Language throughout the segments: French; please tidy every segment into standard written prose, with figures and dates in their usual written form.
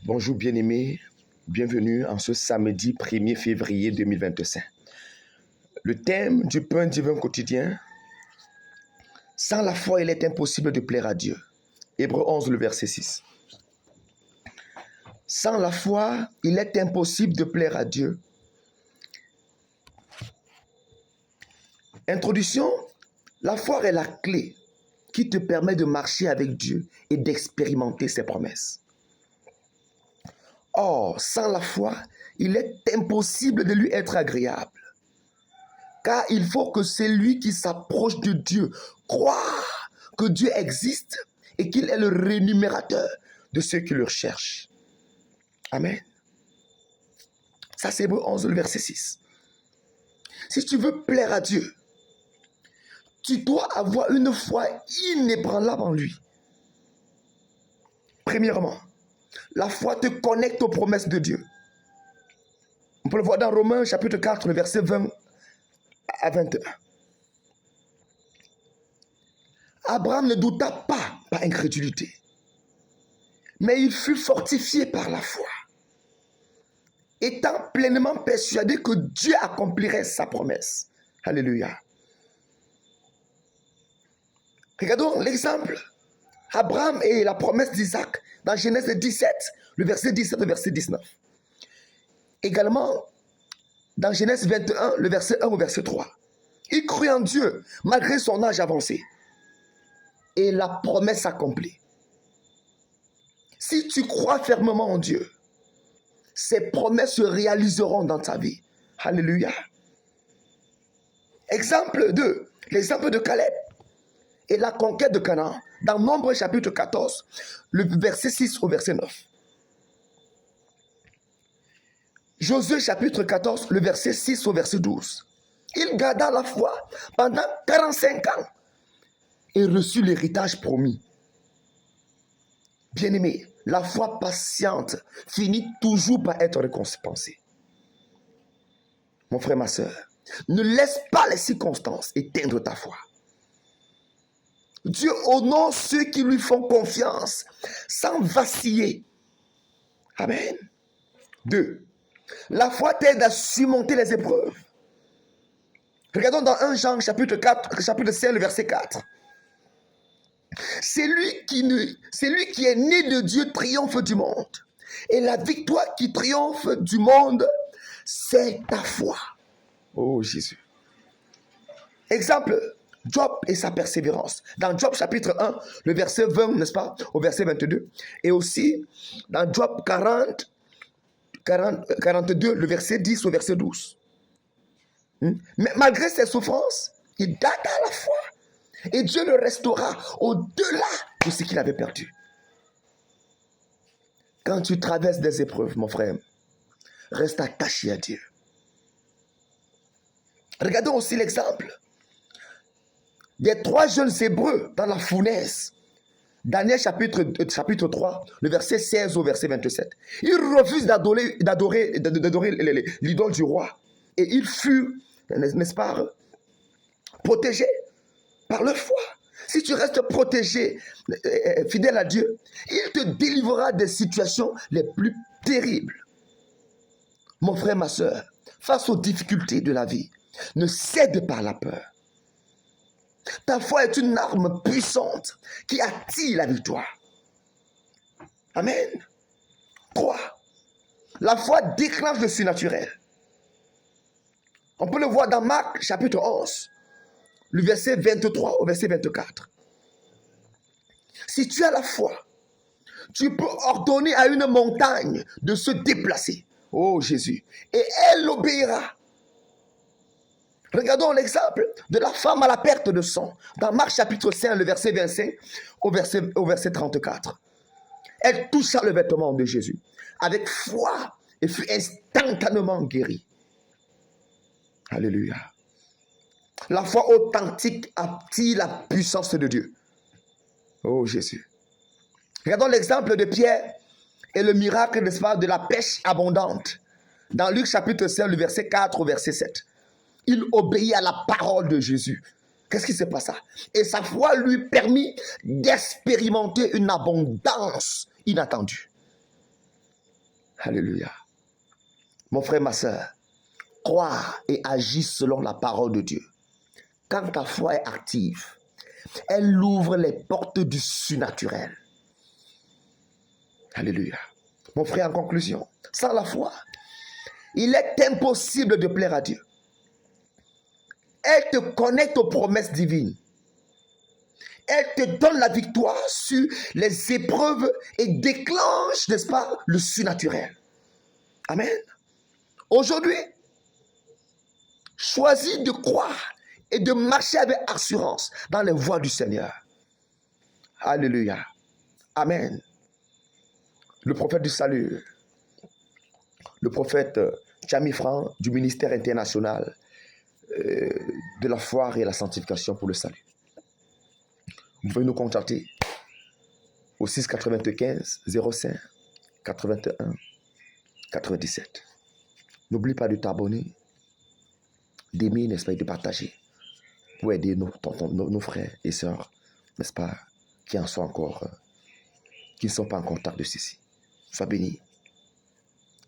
Bonjour bien-aimés, bienvenue en ce samedi 1er février 2025. Le thème du pain divin quotidien, sans la foi il est impossible de plaire à Dieu. Hébreux 11, le verset 6. Sans la foi il est impossible de plaire à Dieu. Introduction, la foi est la clé qui te permet de marcher avec Dieu et d'expérimenter ses promesses. Or, sans la foi, il est impossible de lui être agréable. Car il faut que celui qui s'approche de Dieu croit que Dieu existe et qu'il est le rémunérateur de ceux qui le recherchent. Amen. Ça, c'est Hébreux 11, le verset 6. Si tu veux plaire à Dieu, tu dois avoir une foi inébranlable en lui. Premièrement, la foi te connecte aux promesses de Dieu. On peut le voir dans Romains chapitre 4, le verset 20 à 21. Abraham ne douta pas par incrédulité, mais il fut fortifié par la foi, étant pleinement persuadé que Dieu accomplirait sa promesse. Alléluia. Regardons l'exemple. Abraham et la promesse d'Isaac dans Genèse 17, le verset 17 au verset 19. Également, dans Genèse 21, le verset 1 au verset 3. Il crut en Dieu malgré son âge avancé. Et la promesse s'accomplit. Si tu crois fermement en Dieu, ces promesses se réaliseront dans ta vie. Alléluia. Exemple 2, l'exemple de Caleb et la conquête de Canaan, dans Nombre chapitre 14, le verset 6 au verset 9. Josué chapitre 14, le verset 6 au verset 12. Il garda la foi pendant 45 ans et reçut l'héritage promis. Bien-aimé, la foi patiente finit toujours par être récompensée. Mon frère, ma soeur, ne laisse pas les circonstances éteindre ta foi. Dieu honore ceux qui lui font confiance sans vaciller. Amen. 2. La foi t'aide à surmonter les épreuves. Regardons dans 1 Jean chapitre 4, chapitre 5, le verset 4. Celui qui est né de Dieu triomphe du monde. Et la victoire qui triomphe du monde, c'est ta foi. Oh Jésus. Exemple, Job et sa persévérance. Dans Job chapitre 1, le verset 20, n'est-ce pas, au verset 22. Et aussi dans Job 42, le verset 10 au verset 12. Mais malgré ses souffrances, il garda la foi. Et Dieu le restaura au-delà de ce qu'il avait perdu. Quand tu traverses des épreuves, mon frère, reste attaché à Dieu. Regardons aussi l'exemple des 3 jeunes Hébreux dans la fournaise. Daniel chapitre 3, le verset 16 au verset 27. Ils refusent d'adorer l'idole du roi. Et ils furent, n'est-ce pas, protégés par leur foi. Si tu restes protégé, fidèle à Dieu, il te délivrera des situations les plus terribles. Mon frère, ma soeur, face aux difficultés de la vie, ne cède pas à la peur. Ta foi est une arme puissante qui attire la victoire. Amen. 3. La foi déclenche le surnaturel. On peut le voir dans Marc chapitre 11, le verset 23 au verset 24. Si tu as la foi, tu peux ordonner à une montagne de se déplacer. Oh Jésus. Et elle obéira. Regardons l'exemple de la femme à la perte de sang. Dans Marc chapitre 5, le verset 25 au verset 34. Elle toucha le vêtement de Jésus avec foi et fut instantanément guérie. Alléluia. La foi authentique attire la puissance de Dieu. Oh Jésus. Regardons l'exemple de Pierre et le miracle, n'est-ce pas, de la pêche abondante. Dans Luc chapitre 5, le verset 4 au verset 7. Il obéit à la parole de Jésus. Qu'est-ce qui s'est passé? Et sa foi lui permit d'expérimenter une abondance inattendue. Alléluia. Mon frère, ma soeur, crois et agis selon la parole de Dieu. Quand ta foi est active, elle ouvre les portes du surnaturel. Alléluia. Mon frère, en conclusion, sans la foi, il est impossible de plaire à Dieu. Elle te connecte aux promesses divines. Elle te donne la victoire sur les épreuves et déclenche, n'est-ce pas, le surnaturel. Amen. Aujourd'hui, choisis de croire et de marcher avec assurance dans les voies du Seigneur. Alléluia. Amen. Le prophète du salut, le prophète Tchami Franc du ministère international de la foi et la sanctification pour le salut. Vous pouvez nous contacter au 695 05 81 97. N'oublie pas de t'abonner, d'aimer, n'est-ce pas, et de partager pour aider nos frères et sœurs, n'est-ce pas, qui en sont encore, qui ne sont pas en contact de ceci. Sois béni.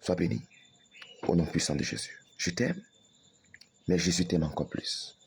Sois béni. Au nom puissant de Jésus. Je t'aime, mais Jésus t'aime encore plus.